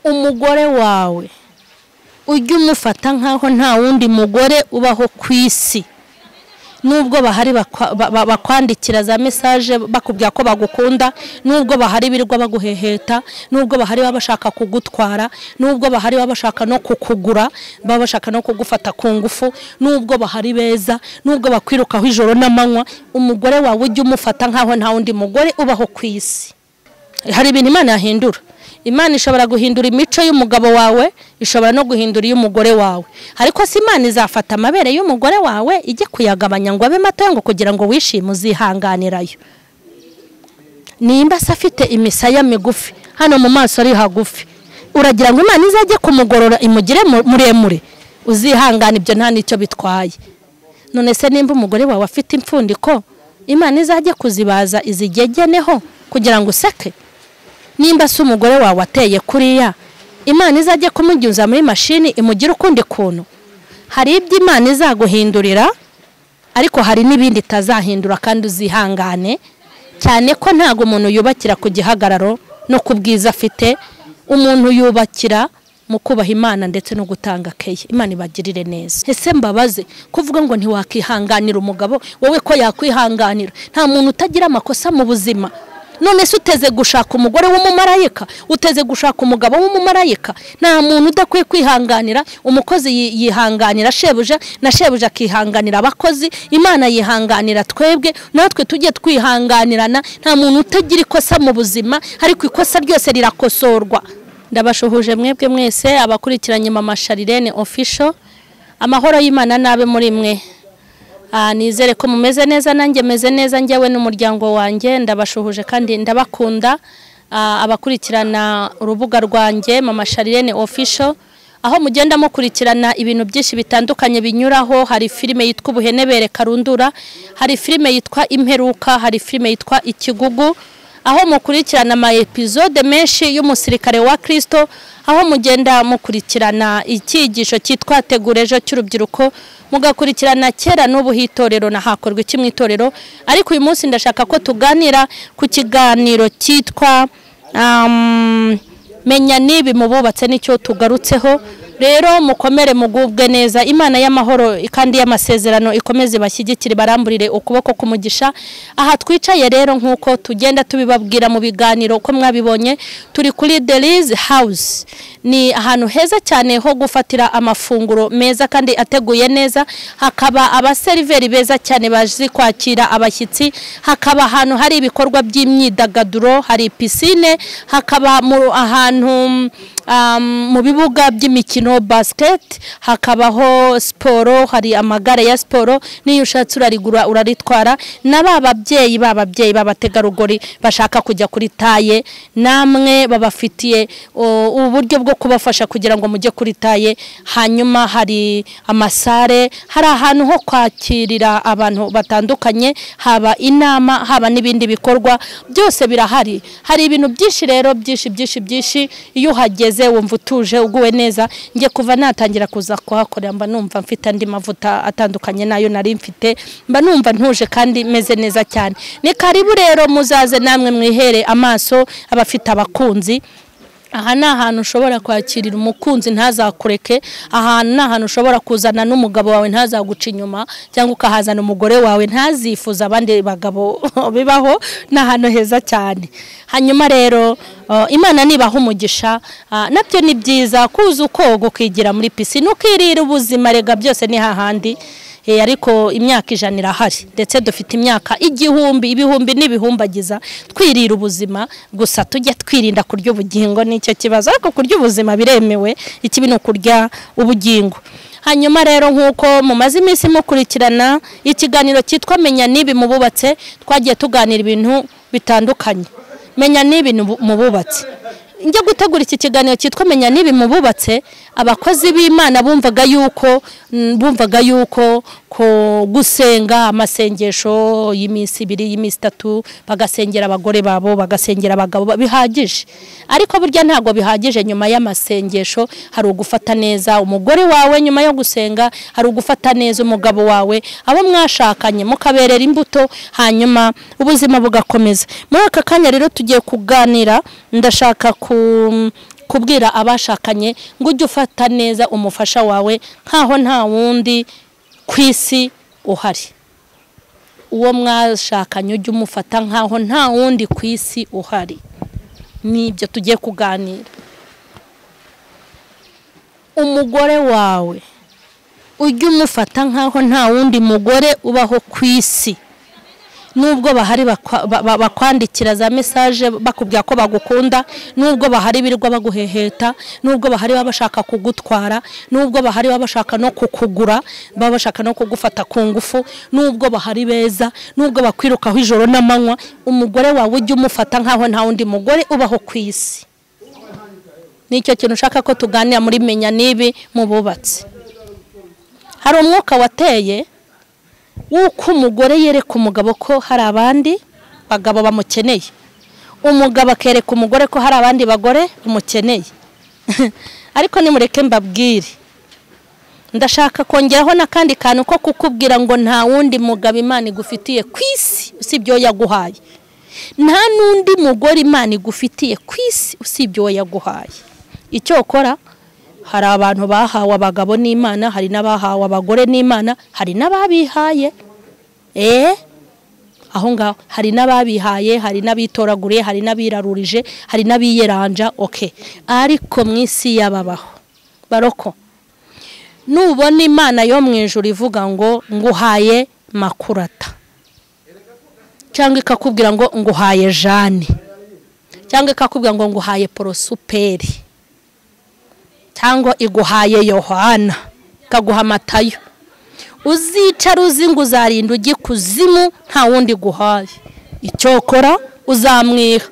umugore wawe ujye umufata nkaho nta wundi mugore ubaho ku isi. Nubwo bahari bakwandikira za message bakubwira ko bagukunda, nubwo bahari birirwa baguheheta, nubwo bahari babashaka kugutwara, nubwo bahari babashaka no kukugura, babashaka no kugufata ku ngufu, nubwo bahari beza, nubwo bakwirukaho ijoro n'amanywa, umugore wawe ujye umufata nkaho nta wundi mugore ubaho ku isi. Hari ibintu Imana yahindura. Imana ishobora guhindura imico y'umugabo wawe, ishobora no guhindura y'umugore wawe. Ariko si Imana izafata amabere y'umugore wawe ijye kuyagabanya ngo abe mato ngo kugira ngo wishime uzihanganirayo. Nimba se afite imisaya migufi, hano mu maso ari hagufi, uragira ngo Imana izajye kumugorora imugire muremure, uzihangana ibyo nta nicyo bitwaye. None se nimba umugore wawe afite impfundiko, Imana izajye kuzibaza izigegeneho kugira ngo useke? Nimba se umugore wawe ateye kuriya, Imana izajye kumugiza muri mashini imugira ukundi kuntu? Hari ibyo Imana izaguhindurira, ariko hari n'ibindi itazahindura kandi uzihangane, cyane ko ntago umuntu yubakira ku gihagararo no kubwiza afite. Umuntu yubakira mu kubaha Imana ndetse no gutanga keye. Imana ibagirire neza. Ese mbabaze kuvuga ngo ntiwakihanganira umugabo, wowe ko yakwihanganira? Nta muntu utagira amakosa mu buzima. None se uteze gushaka umugore w'umumarayika, uteze gushaka umugabo w'umumarayika? Nta muntu udakwiye kwihanganira. Umukozi yihanganira shebuja, na shebuja akihanganira abakozi. Imana yihanganira twebwe, natwe tujye twihanganirana. Nta muntu utagira ikosa mu buzima, ariko ikosa ryose rirakosorwa. Ndabashuhuje mwebwe mwese abakurikiranye Mama Sharirene Official. Amahoro y'Imana nabe muri mwe. Nizere ko mumeze neza, nanjye meze neza, njyewe n'umuryango wanjye. Ndabashuhuje kandi ndabakunda abakurikirana urubuga rwanjye Mama Sharirene Official, aho mugenda mukurikirana ibintu byinshi bitandukanye binyuraho. Hari filime yitwa Ubuhenebere Karundura, hari filime yitwa Imperuka, hari filime yitwa Ikigugu, aho mukurikirana ama episode menshi y'umusirikare wa Kristo, aho mugenda mukurikirana icyigisho cyitwa Tegurejo cy'urubyiruko, mugakurikirana kera n'ubu hitorero na hakorwa iki mu itorero. Ariko uyu munsi ndashaka ko tuganira ku kiganiro cyitwa menya nibi mububatse nicyo tugarutseho. Rero mukomere mugubwe neza. Imana y'amahoro kandi y'amasezerano ikomeze bashyigikire baramburire ukuboko kumugisha. Aha twicaye rero nkuko tugenda tubibabwira mu biganiro uko mwabibonye, turi kuri Deli's House. Ni ahantu heza cyane ho gufatira amafunguro meza kandi ateguye neza. Hakaba abaseriveri beza cyane bazi kwakira abashyitsi. Hakaba ahantu hari ibikorwa by'imyidagaduro, hari piscine, hakaba ahantu mu bibuga by'imikino basket, hakabaho sporo, hari amagare ya sporo. Niyo ushatse urarigura uraritwara. Na bababyeyi babategarugori bashaka kujya kuri taye, namwe babafitiye uburyo bwo kubafasha kugira ngo mujye kuri taye. Hanyuma hari amasare, hari ahantu ho kwakirira abantu batandukanye, haba inama, haba n'ibindi bikorwa byose birahari. Hari ibintu byinshi rero byinshi. Iyo uhageze wumva utuje uguwe neza. Nge kuva natangira kuza kuhakorera mba numva mfite andi mavuta atandukanye nayo nari mfite, mba numva ntuje kandi meze neza cyane. Ni karibu rero muzaze namwe mwihere amaso abafite abakunzi. Aha ni ahantu ushobora kwakirira umukunzi ntazakureke. Aha ni ahantu ushobora kuzana n'umugabo wawe ntazaguca inyuma, cyangwa ukahazana umugore wawe ntazifuza abandi bagabo bibaho. Ni ahantu heza cyane. Hanyuma rero Imana nibaha umugisha, nabyo ni byiza kuza ukoga ukigira muri pisine ukirira ubuzima. Rega byose ni hahandi. Ariko imyaka 100 irahari, ndetse dufite imyaka ibihumbi n'ibihumbagiza. Twirira ubuzima gusa, tujye twirinda kurya ubugingo, nicyo kibazo. Ariko kurya ubuzima biremewe, ikibi no kurya ubugingo. Hanyuma rero nkuko mumaze iminsi mukurikirana ikiganiro cyitwa Menya nibi mububatse, twagiye tuganira ibintu bitandukanye. Menya nibi mububatse. Njye gutegura iki kiganiro cyitwa Menya nibi mububatse, abakozi b'Imana bumvaga yuko ko gusenga amasengesho y'iminsi 2 y'iminsi 3 bagasengera abagore babo, bagasengera abagabo bihagije. Ariko burya ntago bihagije. Nyuma y'amasengesho hari ugufata neza umugore wawe, nyuma yo gusenga hari ugufata neza umugabo wawe, abo mwashakanye mukaberera imbuto, hanyuma ubuzima bugakomeza. Muri aka kanya rero tugiye kuganira, ndashaka kubwira abashakanye ngo ujye ufata neza umufasha wawe nkaho nta wundi kwisi uhari. Uwo mwashakanye ujye umufata nkaho nta wundi kwisi uhari. Nibyo tugiye kuganira. Umugore wawe ujye umufata nkaho nta wundi mugore ubaho kwisi. Nubwo bahari bakwandikira za message bakubwira ko bagukunda, nubwo bahari birirwa baguheheta, nubwo bahari babashaka kugutwara, nubwo bahari babashaka no kukugura, babashaka no kugufata ku ngufu, nubwo bahari beza, nubwo bakwirukaho ijoro n'amanywa, umugore wawe ujye umufata nkaho nta wundi mugore ubaho kwisi. Nicyo kintu ushaka ko tuganira muri Menya Nibi mu bubatsi. Hari umwuka wateye uko umugore yereka umugabo ko hari abandi bagabo bamukeneye, umugabo akereka umugore ko hari abandi bagore bamukeneye. Ariko nimureke mbabwire, ndashaka kongeraho nakandi kantu ko kukubwira ngo nta wundi mugabo Imana igufitiye kwisi usibyo yaguhaye. Nta nundi mugore Imana igufitiye kwisi usibyo yaguhaye. Icyo ukora, hari abantu bahawe abagabo n'Imana, hari n'abahawe abagore n'Imana, hari n'ababihaye. Aho ngaho hari n'ababihaye, hari n'abitoraguriye, hari n'abirarurije, hari n'abiyeranja. Ariko mwisi yababaho baroko, nubona Imana yo mu ijuru ivuga ngo nguhaye Makurata, cyangwa ikakubwira ngo nguhaye Jane, cyangwa ikakubwira ngo nguhaye Prosuperi, cyangwa iguhaye Yohana, kaguha Matayo, uzicara uzingu uzarinda ujye kuzimu nta wundi guhaye. Icyokora uzamwiha.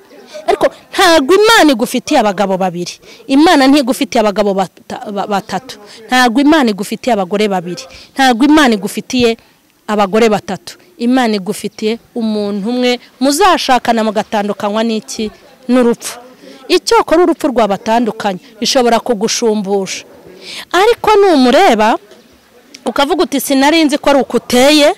Ariko ntago Imana igufitiye abagabo babiri, Imana ntigufitiye abagabo batatu, ntago Imana igufitiye abagore babiri, ntago Imana igufitiye abagore batatu. Imana igufitiye umuntu umwe muzashakana mugatandukanywa n'iki? N'urupfu. Icyokora urupfu rwabatandukanye ishobora kugushumbusha. Ariko numureba ukavuga uti sinarinzi ko ari ukuteye,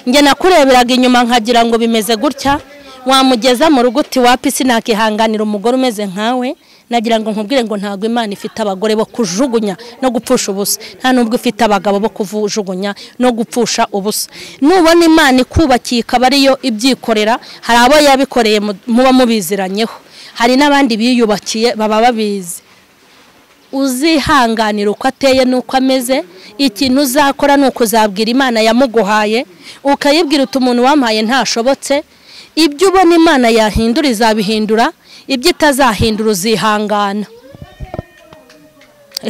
nge nakureberaga inyuma nkagira ngo bimeze gutya, wamugeza mu rugo uti wapi sinakihanganira umugore umeze nkawe. Nagira ngo nkubwire ngo ntago Imana ifite abagore bo kujugunya no gupfusha ubusa, nta nubwo ifite abagabo bo kuvujugunya no gupfusha ubusa. Nubona Imana ikubakiye ikaba ariyo ibyikorera, hari abo yabikoreye muba mubiziranyeho, hari n'abandi biyubakiye baba babizi. Uzihanganira uko ateye nuko ameze. Ikintu uzakora nuko uzabwira Imana yamuguhaye, ukayibwira uti umuntu wampaye ntashobotse. Ibyo ubona Imana yahindura izabihindura, ibyo itazahindura uzihangana.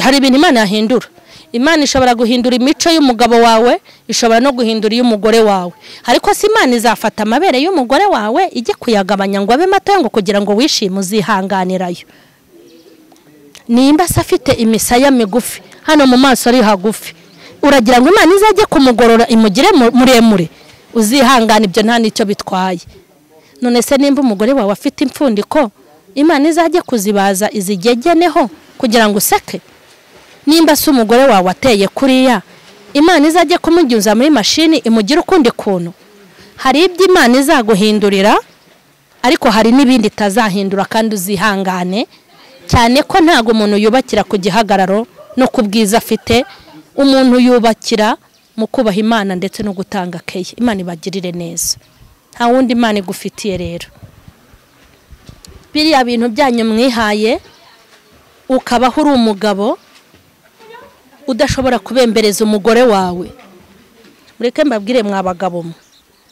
Hari ibintu Imana yahindura. Imana ishobora guhindura imico y'umugabo wawe, ishobora no guhindura y'umugore wawe. Ariko si Imana izafata amabere y'umugore wawe ijye kuyagabanya ngo abe mato ngo kugira ngo wishime, uzihanganirayo. Nimba se afite imisaya migufi, hano mu maso ari hagufi, uragira ngo Imana izajye kumugorora imugire muremure? Uzihangana, ibyo nta nicyo bitwaye. None se nimba umugore wawe afite impfundiko, Imana izajye kuzibaza izigegeneho kugira ngo useke? Nimba se umugore wawe ateye kuriya, Imana izajye kumugyuza muri mashini imugira ukundi kuntu? Hari ibyo Imana izaguhindurira, ariko hari n'ibindi itazahindura, kandi uzihangane. Cyane ko ntago umuntu yubakira ku gihagararo no kubwiza afite, umuntu yubakira mu kubaha Imana ndetse no gutanga keye. Imana ibagirire neza. Nta wundi Imana igufitiye rero. Biriya bintu byanyu mwihaye, ukabaho uri umugabo udashobora kubembereza umugore wawe. Mureke mbabwire mwabagabo mwe,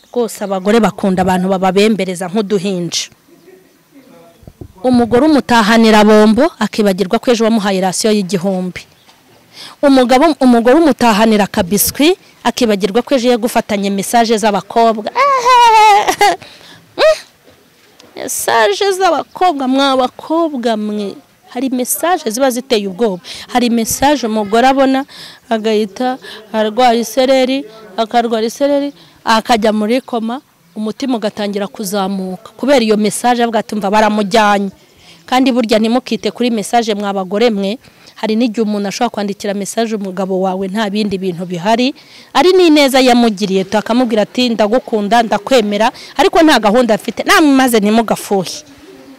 rwose abagore bakunda abantu bababembereza nk'uduhinja. Umugore umutahanira bombo akibagirwa ko ejo wamuhaye rasiyo y'igihumbi. Umugore umutahanira kabiswi akibagirwa ko ejo yagufatanye message z'abakobwa. Message z'abakobwa, mwabakobwa mwe, hari message ziba ziteye ubwoba. Hari message umugore abona agahita arwara isereri, akarwara isereri akajya muri koma, umutima ugatangira kuzamuka kubera iyo message avuga ati mva baramujyanye. Kandi burya ntimukite kuri message mwabagore mwe. Hari n'igihe umuntu ashobora kwandikira message umugabo wawe nta bindi bintu bihari, ari n'ineza yamugiriye, akamubwira ati ndagukunda ndakwemera, ariko nta gahunda afite. Namwe maze ntimugafuhe,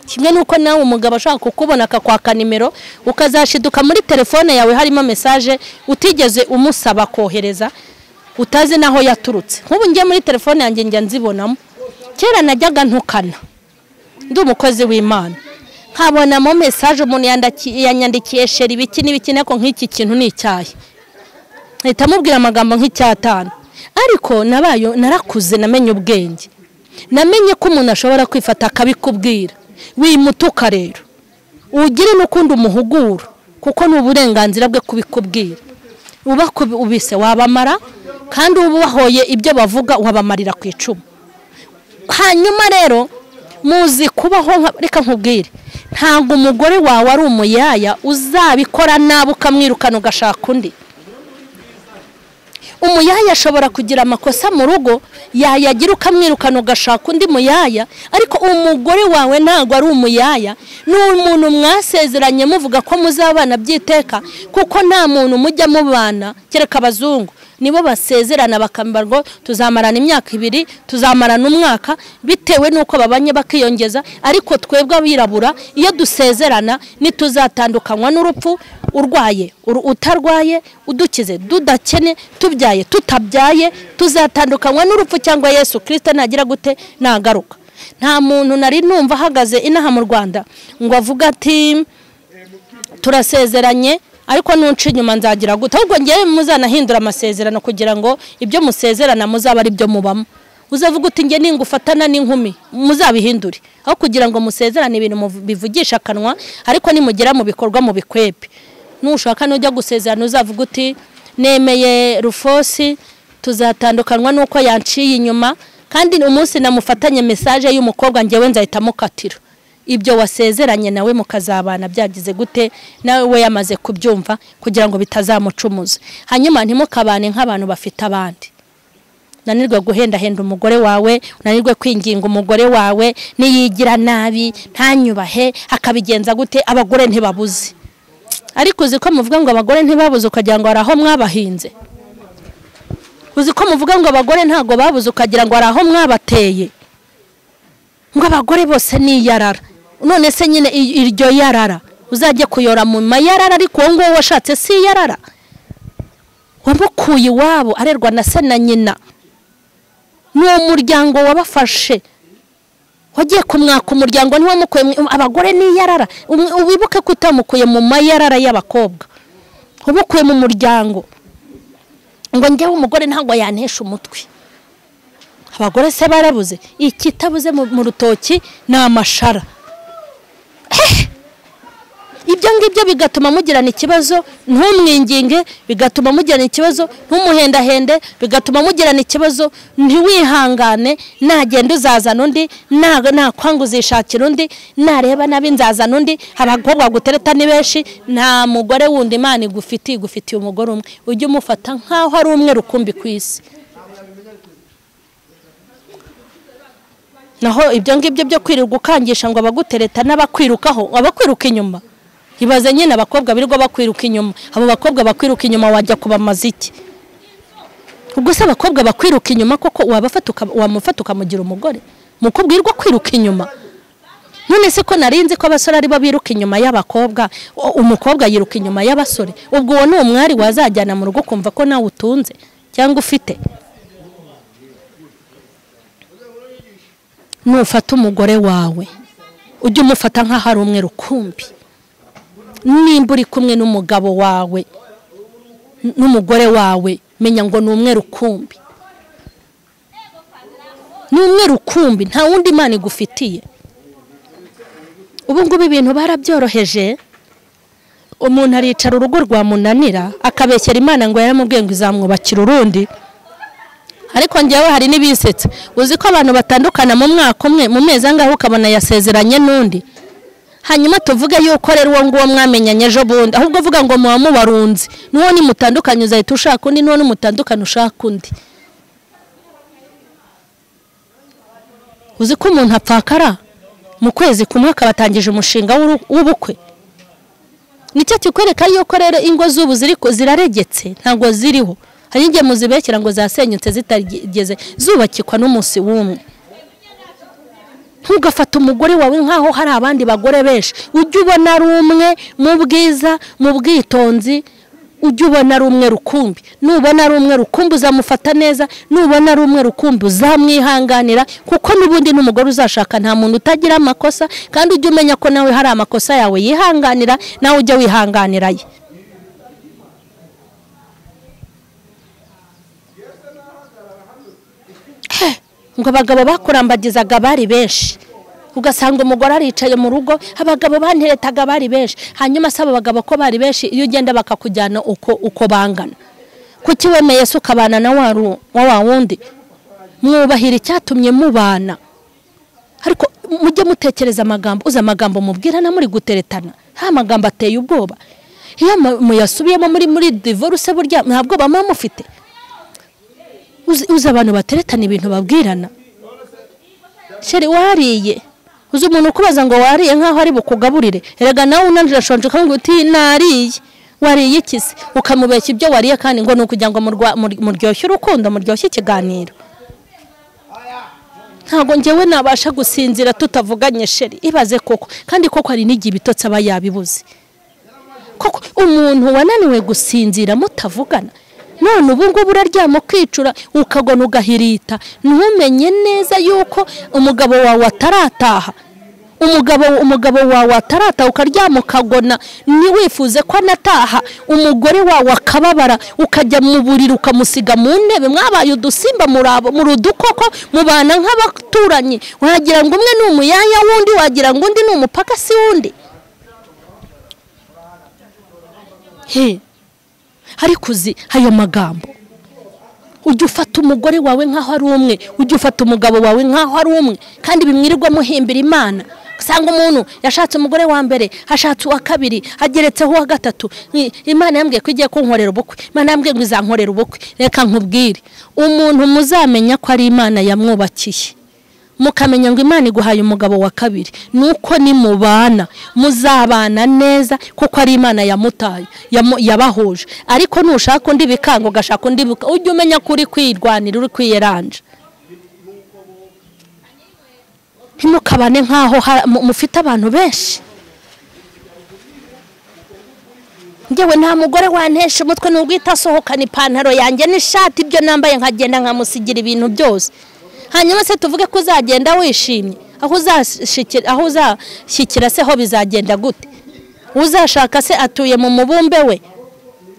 kimwe nuko nawe umugabo ashaka kukubona akakwaka nimero ukazashiduka muri telefone yawe harimo message utigeze umusaba kohereza utazi naho yaturutse. Nk'ubu ngiye muri telefone yanjye njya nzibonamo, kera najyaga ntukana ndi umukozi w'Imana nkabonamo message umuntu yanyandikiye sheri biki n'ibiki nako nk'iki kintu ni icyayi, ahita mubwira amagambo nk'icyatanu. Ariko nabayo narakuze namenye ubwenge, namenye ko umuntu ashobora kwifata akabikubwira wimutuka. Rero ugire n'ukundi umuhugura kuko ni uburenganzira bwe kubikubwira. Ubise wabamara kandi ubahoye ibyo bavuga wabamarira ku icumu. Hanyuma rero muzi kubaho reka nkubwire, ntabwo umugore wawe ari umuyaya uzabikora nabi ukamwirukana ugashaka undi. Umuyaya ashobora kugira amakosa mu rugo yayagira ukamwirukana ugashaka undi muyaya, ariko umugore wawe ntabwo ari umuyaya, ni umuntu mwasezeranye muvuga ko muzabana byiteka, kuko nta muntu mujya mubana kereka abazungu nibo basezerana bakambarwa tuzamarana imyaka 2 tuzamarana umwaka bitewe nuko babanye bakiyongeza. Ariko twebwe abirabura iyo dusezerana nituzatandukanywa n'urupfu, urwaye utarwaye, udukize dudakene, tubyaye tutabyaye, tuzatandukanywa n'urupfu cyangwa Yesu Kristo nagira gute nagaruka. Nta muntu nari numva hagaze inaha mu Rwanda ngo avuga ati turasezeranye ariko nunci nyuma nzagira gute, ahubwo ngiye muzanahindura amasezerano kugira ngo ibyo musezerana muzaba ari byo mubamo. Uzavuga uti ngiye ningufatana n'inkumi muzabihindure, aho kugira ngo musezerane ibintu bivugisha kanwa, ariko nimugera mu bikorwa mu bikwepe. Nushaka nujya gusezerana uzavuga uti nemeye Rufosi tuzatandukanywa nuko yanciye inyuma, kandi umunsi namufatanye message y'umukobwa ngewe nzahita mukatira. Ibyo wasezeranye nawe mukazabana byagize gute nawe we yamaze kubyumva kugira ngo bitazamucumuza. Hanyuma ntimukabane nk'abantu bafite abandi. Nanirwe guhenda umugore wawe, nanirwe kwinginga umugore wawe, niyigira nabi ntanyubahe akabigenza gute. Abagore ntibabuze, ariko uzi ko muvuga ngo abagore ntibabuze ukagira ngo araho mwabahinze. Uzi ko muvuga ngo abagore ntago babuze ukagira ngo araho mwabateye. Ngo abagore bose ni yarara. None se nyine iryo yarara uzajye kuyora mu mayarara, ariko ngo washatse si yarara. Wamukuye iwabo arerwa na se na nyina, n'uwo muryango wabafashe wagiye kumwaka umuryango ntiwamukuye. Abagore ni yarara, ubibuke ko utamukuye mu mayarara y'abakobwa, umukuye mu muryango. Ngo njyewe umugore ntago yantesha umutwe. Abagore se barabuze, ikitabuze mu rutoki na amashara. Ibyo ngibyo bigatuma mugirana ikibazo, ntumwinginge, bigatuma mugirana ikibazo, ntumuhendahende, bigatuma mugirana ikibazo, ntiwihangane. Nagenda uzazana undi, nakwanga uzishakira undi, nareba nabi nzazana undi. Abakobwa gutereta ni benshi, nta mugore wundi Imana igufitiye umugore umwe. Ujye umufata nkaho ari umwe rukumbi ku isi. Naho ibyo ngibyo byo kwirirwa ukangisha ngo abagutereta n'abakwirukaho, abakwiruka inyuma. Ibaze nyine abakobwa birirwa bakwiruka inyuma, abo bakobwa bakwiruka inyuma wajya kubamaza iki? Ubwo se abakobwa bakwiruka inyuma koko wamufata ukamugira umugore? Mukobwa irwa kwiruka inyuma. None se ko narinzi ko abasore ari bo biruka inyuma y'abakobwa, umukobwa yiruka inyuma y'abasore. Ubwo uwo ni umwari wazajyana mu rugo kumva ko nawe utunze cyangwa ufite. Nufata umugore wawe ujye umufata nkaho ari umwe rukumbi. Nimba uri kumwe n'umugabo wawe n'umugore wawe, menya ngo ni umwe rukumbi. Ni umwe rukumbi, nta wundi Imana igufitiye. Ubu ngubu ibintu barabyoroheje. Umuntu aricara urugo rwamunanira akabeshyera Imana ngo yaramubwiye ngo izamwubakira urundi. Ariko njyewe hari nibisetsa, uzi ko abantu batandukana mu mwaka umwe, mu mezi angahe ukabona yasezeranye n'undi. Hanyuma tuvuge yuko rero uwo nguwo mwamenyanye ejo bundi, ahubwo vuga ngo muba mubarunze. Nuwo ni mutandukanye uzahita ushaka undi, nuwo ni mutandukanye ushaka undi. Uzi ko umuntu apfakara mu kwezi kumwe akabatangije umushinga w'ubukwe. Nicyo kikwereka yuko rero ingo z'ubu ziraregetse, ntago ziriho. Hari igihe muzibekera ngo zasenyutse zitarigeze zubakikwa n'umunsi w'umwe. ntugafata umugore wawe nkaho hari abandi bagore benshi. Ujye ubona ari umwe mu bwiza, mu bwitonzi, ujye ubona ari umwe rukumbi. Nubona ari umwe rukumbi uzamufata neza, nubona ari umwe rukumbi uzamwihanganira, kuko n'ubundi n'umugore uzashaka nta muntu utagira amakosa, kandi ujye umenya ko nawe hari amakosa yawe yihanganira, nawe ujye wihanganira ye. Ngo abagabo bakurambagizaga bari benshi, ugasanga umugore aricaye mu rugo, abagabo banteretaga bari benshi. Hanyuma saba abagabo ko bari benshi, iyo ugenda bakakujyana uko bangana. Kuki wemeye se ukabana na wa wundi? Mwubahira icyatumye mubana. Ariko mujye mutekereza amagambo, uza amagambo mubwirana muri guteretana, ha magambo ateye ubwoba. Iyo muyasubiyemo muri divorce burya ntabwo bama mufite. Uza abantu bateretana ibintu babwirana. Sheri wariye, uzi umuntu kubaza ngo wariye nkaho ari bukugaburire. Erega nawe unanjashonje kandi uti nariye. Wariye ikisi ukamubeshya ibyo wariye, kandi ngo nukugira ngo muryoshye urukundo, muryoshye ikiganiro. Ntago ngewe nabasha gusinzira tutavuganye sheri. Ibaze koko, kandi koko hari n'igihe ibitotsi aba yabibuze. Koko umuntu wananiwe gusinzira mutavugana, none ubu ngubu uraryama kwicura ukagona ugahirita, ntumenye neza yuko umugabo wawe atarataha. Umugabo wawe atarataha ukaryama ukagona ntiwifuze ko anataha. Umugore wawe akababara, ukajya mu buriri ukamusiga mu ntebe, mwabaye udusimba muri udukoko, mubana nk'abaturanyi. Wagira ngo umwe ni umuyaya wundi, wagira ngo undi ni umupakasi wundi. Ariko uzi ayo magambo, ujye ufata umugore wawe nkaho ari umwe, ujye ufata umugabo wawe nkaho ari umwe, kandi bimwirirwa muhimbira Imana. Usanga umuntu yashatse umugore wa mbere, hashatse uwa kabiri, ageretseho uwa gatatu. Imana yambwiye ko igiye kunkorera ubukwe, Imana yambwiye ngo izankorera ubukwe. Reka nkubwire, umuntu muzamenya ko ari Imana yamwubakiye, mukamenya ngo Imana iguhaye umugabo wa kabiri, nuko nimubana muzabana neza, kuko ari Imana yamutaye yabahuje. Ariko nushaka undi bikango, gashaka undi ujye umenya kuri kwirwanira, uri kwiyeranja. Ntimukabane nkaho mufite abantu benshi. Ngewe nta mugore wantesha umutwe n'ubwita asohokana ipantaro yanjye n'ishati, ibyo nambaye nkagenda nkamusigira ibintu byose. Hanyuma se tuvuge ko uzagenda wishimye, aho uzashyikira se ho bizagenda gute? Uzashaka se atuye mu mubumbe we?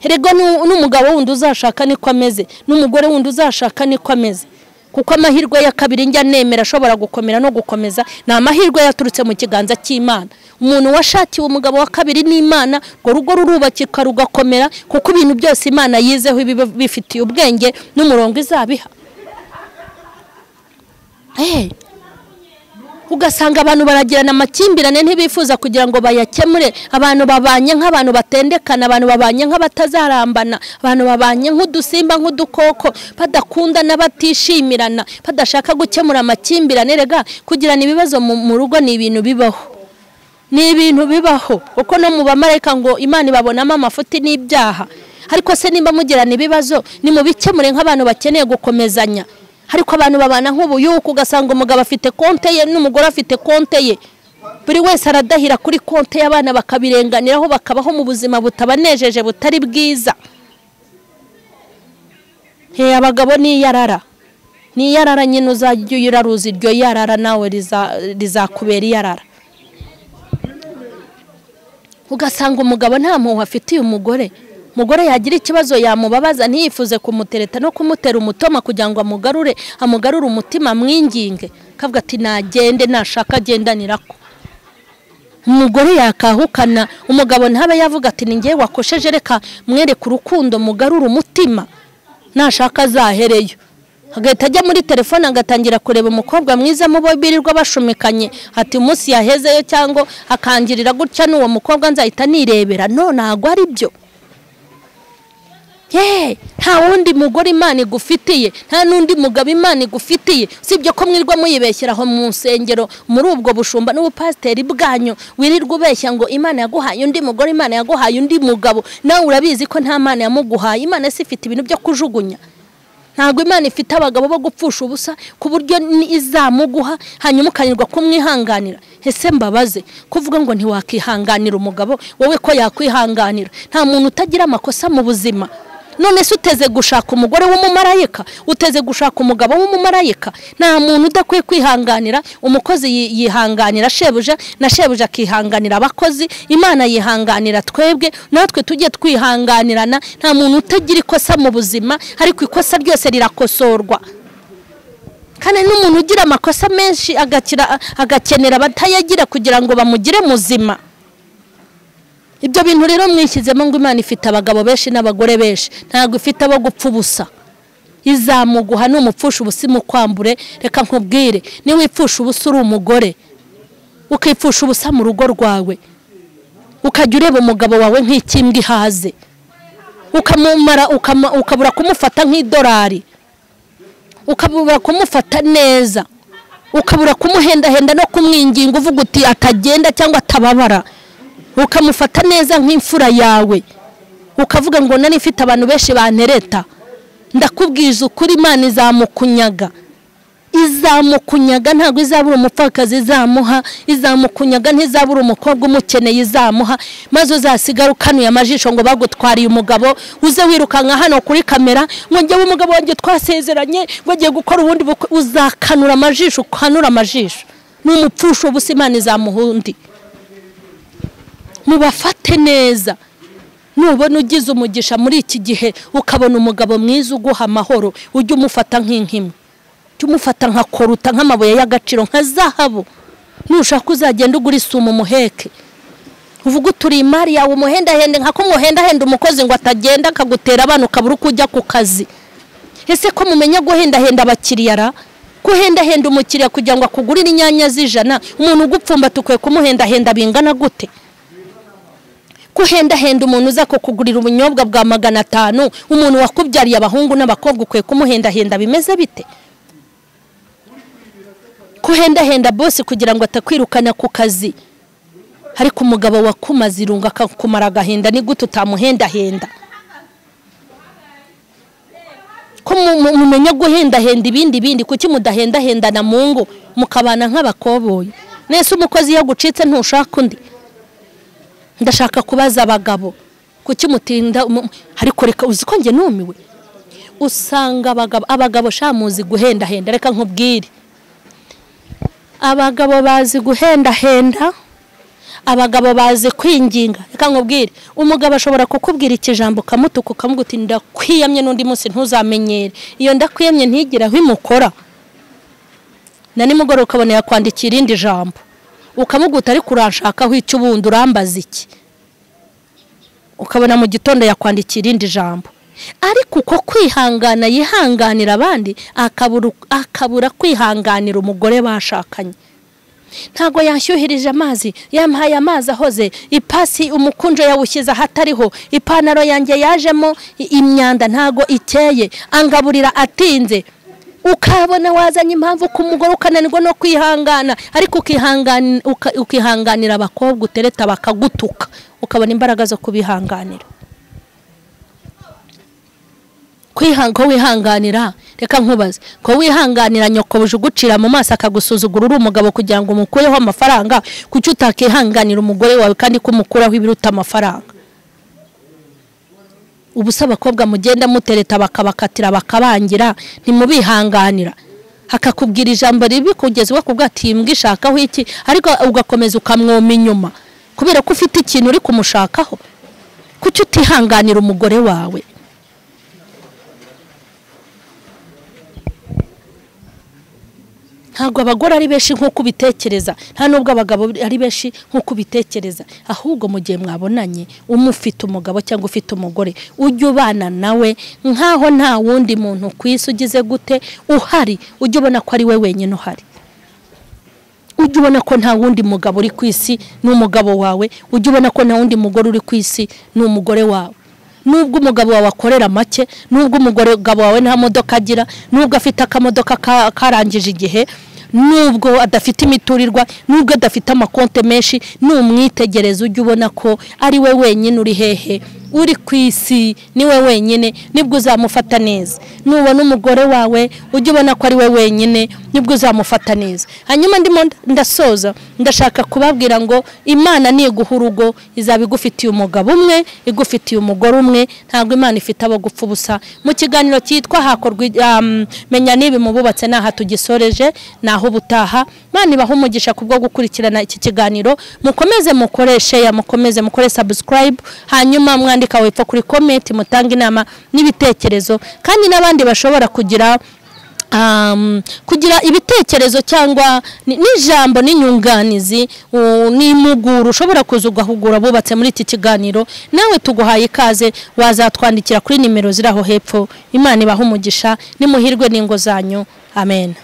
Erego n'umugabo wundi uzashaka niko ameze, n'umugore wundi uzashaka niko ameze. Kuko amahirwe ya kabiri njya nemera ashobora gukomera no gukomeza, na amahirwe yaturutse mu kiganza cy'Imana. Umuntu washakiwe umugabo wa kabiri n'Imana, ngo rugo rurubakika rugakomera, kuko ibintu byose Imana yizeho bifitiye ubwenge n'umurongo izabiha. Ugasanga abantu baragirana amakimbirane ntibifuza kugira ngo bayakemure. Abantu babanye nk'abantu batendekana, abantu babanye nk'abatazarambana, abantu babanye nk'udusimba nk'udukoko, badakundana, batishimirana, badashaka gukemura amakimbirane. Rega kugirana ibibazo mu rugo ni ibintu bibaho, ni ibintu bibaho, kuko no mu bamarayika ngo Imana ibabonamo amafuti n'ibyaha. Ariko se nimba mugirana ibibazo nimubikemure nk'abantu bakeneye gukomezanya. Ariko abantu babana nk'ubuyuko, ugasanga umugabo afite konte ye n'umugore afite konte ye, buri wese aradahira kuri konte y'abana, bakabirenganiraho, bakabaho mu buzima butabanejeje, butari bwiza. Abagabo ni yarara nyine, uzajya uyiraruza iryo yarara, nawe rizakubera iyarara. Ugasanga umugabo nta mpuhwe afitiye umugore. Umugore yagira ikibazo yamubabaza, ntiyifuze kumutereta no kumutera umutoma kugira ngo amugarure umutima mwinginge, kavuga ati nagende, nashaka agendanirako. Umugore yakahukana, umugabo ntabe yavuga ati ni ngiye wakosheje, reka mwereke urukundo, mugarure umutima, nashaka azahereyo. Agahita ajya muri telefone agatangira kureba umukobwa mwiza mu bo birirwa bashumikanye, ati umunsi yahezeyo cyangwa akangirira gutya n'uwo mukobwa nzahita nirebera. No, ntago ari byo. Nta wundi mugore Imana igufitiye, nta n'undi mugabo Imana igufitiye, sibyo ko mwirwa muyibeshyiraho mu nsengero muri ubwo bushumba n'ubupasiteri bwanyu, wirirwa ubeshya ngo Imana yaguhaye undi mugore, Imana yaguhaye undi mugabo. Nawe urabizi ko nta Mana yamuguhaye. Imana si ifite ibintu byo kujugunya. ntabwo Imana ifite abagabo bo gupfusha ubusa ku buryo izamuguha hanyuma ukanirwa kumwihanganira. Ese mbabaze kuvuga ngo ntiwakihanganira umugabo wowe ko yakwihanganira? Nta muntu utagira amakosa mu buzima. None se uteze gushaka umugore w'umumarayika? Uteze gushaka umugabo w'umumarayika? Nta muntu udakwiye kwihanganira. Umukozi yihanganira shebuja na shebuja akihanganira abakozi. Imana yihanganira twebwe, natwe tujye twihanganirana. Nta muntu utagira ikosa mu buzima, ariko ikosa ryose rirakosorwa. Kandi n'umuntu ugira amakosa menshi agakenera batayagira kugira ngo bamugire muzima. Ibyo bintu rero mwishyizemo ngo Imana ifite abagabo benshi n'abagore benshi, ntabwo ifite abo gupfa ubusa. Izamuguha n'umupfusha ubusa mukwambure. Reka nkubwire, ni wipfusha ubusa uri umugore, ukipfusha ubusa mu rugo rwawe, ukajya ureba umugabo wawe nk'ikimbwa ihaze, ukamumara ukabura kumufata nk'idolari, ukabura kumufata neza, ukabura kumuhendahenda no kumwinginga uvuga uti atagenda cyangwa atababara, ukamufata neza nk'imfura yawe, ukavuga ngo nani ifite abantu benshi bantereta. Ndakubwiza ukuri, Imana izamukunyaga. Izamukunyaga, ntabwo izabura umupfakazi izamuha, izamukunyaga ntizabura umukobwa umukeneye izamuha, maze uzasigara ukanuye amajisho ngo bagutwariye umugabo, uze wirukanka hano kuri kamera ngo njye umugabo wanjye twasezeranye bagiye gukora ubundi bukwe. Uzakanura amajisho, ukanura amajisho. N'umupfusho ubusa Imana izamuhundi. Mubafate neza. Nubona ugize umugisha muri iki gihe ukabona umugabo mwiza uguha amahoro, ujye umufata nk'inkima, ujye umufata nka koruta, nk'amabuye y'agaciro, nka zahabu. Nushaka uzagenda ugura isumo umuheke, uvuga uturi imari yawe umuhendahende nka ko muhendahenda umukozi ngo atagenda akagutera abana ukabura uko ujya ku kazi. Ese ko mumenya guhendahenda abakiriya ra? Guhendahenda umukiriya kugira ngo akugurire inyanya z'ijana, umuntu ugupfumba tukwe kumuhendahenda bingana gute? Kuhendahenda umuntu uza kukugurira ubunyobwa bwa 500, umuntu wakubyariye abahungu n'abakobwa ukwe kumuhendahenda bimeze bite? Kuhendahenda boss kugira ngo atakwirukana ku kazi, ariko umugabo wakumaze irunga akakumara agahinda ni gute utamuhendahenda? Ko mumenya guhendahenda ibindi kuki mudahendahenda na Mungu mukabana nk'abakoboyi? Nese umukozi yagucitse ntushaka undi? Ndashaka kubaza abagabo kuki mutinda, ariko reka uziko nge numiwe. Usanga abagabo shamuzi guhendahenda. Reka nkubwire, abagabo bazi guhendahenda, abagabo bazi kwinginga. Reka nkubwire, umugabo ashobora kukubwira ikijambo kamutuka ukamuguti ndakwiyamye n'undi munsi ntuzamenyere. Iyo ndakwiyamye ntigira aho imukora, na nimugoro ukabona yakwandikira irindi jambo, ukamuguta ari kuranshakaho icyo ubundi urambaza iki, ukabona mu gitondo yakwandikira irindi jambo. Ariko uko kwihangana yihanganira abandi akabura kwihanganira umugore bashakanye. Ntago yashyuhirije amazi, yampaye amazi ahoze, ipasi umukunjo yawushyize ahatariho, ipantaro yanjye yajemo imyanda ntago ikeye, angaburira atinze. Ukabona wazanye impamvu ku mugore ukananirwa no kwihangana, ariko ukihanganira abakobwa utereta bakagutuka, ukabona imbaraga zo kubihanganira. Ko wihanganira, reka nkubaze, ko wihanganira nyoko bujugucira mu maso akagusuzugura uri umugabo kugira ngo umukureho amafaranga, kuki utakihanganira umugore wawe kandi kumukuraho ibiruta amafaranga? Ubusa abakobwa mugenda mutereta bakabakatira bakabangira, ntimubihanganira. Hakakubwira ijambo ribi kugeza wakubwa ati mbwishakaho iki, ariko ugakomeza ukamwoma inyuma kubera ko ufite ikintu uri kumushakaho. Kuki utihanganira umugore wawe? Ntabwo abagore ari benshi nko kubitekereza, nta nubwo abagabo ari benshi nko kubitekereza. Ahubwo mu gihe mwabonanye umufite umugabo cyangwa ufite umugore, ujye ubana nawe nkaho nta wundi muntu kwisi ugize gute uhari. Ujye ubona ko ari we wenyine uhari, ujye ubona ko nta wundi mugabo uri kwisi n'umugabo wawe, ujye ubona ko nta wundi mugore uri kwisi n'umugore wawe. Nubwo umugabo wawe akorera make, nubwo umugabo wawe nta modoka agira, nubwo afite akamodoka karangije igihe, nubwo adafite imiturirwa, nubwo adafite amakonte menshi, numwitegereza ujye ubona ko ari we wenyine uri hehe uri ku isi niwe wenyine nibwo uzamufata neza. Nubona umugore wawe ujye ubona ko ari we wenyine nibwo uzamufata neza. Hanyuma ndimo ndasoza ndashaka kubabwira ngo Imana niguha urugo izaba igufitiye umugabo umwe, igufitiye umugore umwe, ntabwo Imana ifite abo gupfa ubusa. Mu kiganiro cyitwa hakorwa menya nibi mububatse naha tugisoreje naho butaha. Imana ibaha umugisha kubwo gukurikirana iki kiganiro. Mukomeze mukoreshe ya mukomeze mukore subscribe, hanyuma mwandika wepfo kuri comment mutanga inama n'ibitekerezo, kandi n'abandi bashobora kugira ibitekerezo cyangwa n'ijambo n'inyunganizi n'imuguru ushobora kuza ugahugura bubatse muri iki kiganiro, nawe tuguhaye ikaze wazatwandikira kuri nimero ziraho hepfo. Imana ibaha umugisha, nimuhirwe n'ingo zanyu. Amen.